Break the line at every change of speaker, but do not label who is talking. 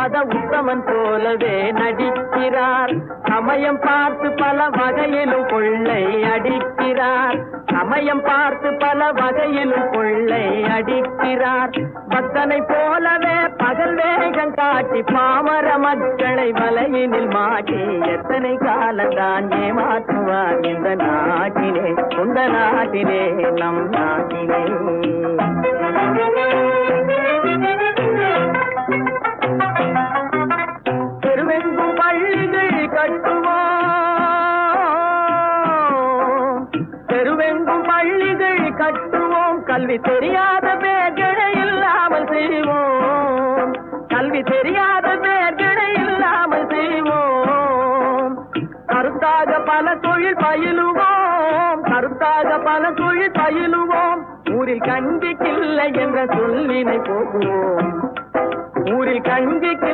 மத உத்தமன் போலவே நடிக்கிறார். சமயம் பார்த்து பல வகையிலும் கொள்ளை அடிக்கிறார். சமயம் பார்த்து பல வகையிலும் கொள்ளை அடிக்கிறார். பக்தனை போலவே பகல் வேகம் காட்டி பாமர மக்களை வலையினில் மாட்டி எத்தனை காலந்தான் ஏமாற்றுவார் இந்த நாட்டிலே, இந்த நாட்டிலே, நம் நாட்டிலே. தெருவெங்கும் பள்ளிகள் கட்டுவோம், தெருவெங்கும் பள்ளிகள் கட்டுவோம். கல்வி தெரியாத பேர்களை இல்லாமல் செய்வோம், கல்வி தெரியாத பேர்களை இல்லாமல் செய்வோம். கருத்தாக பல தொழில் பயிலுவோம், கருத்தாக பல தொழில் பயிலுவோம். ஊரில் கஞ்சிக்கில்லை என்ற சொல்லினை போக்குவோம், ஊரில் கஞ்சிக்கு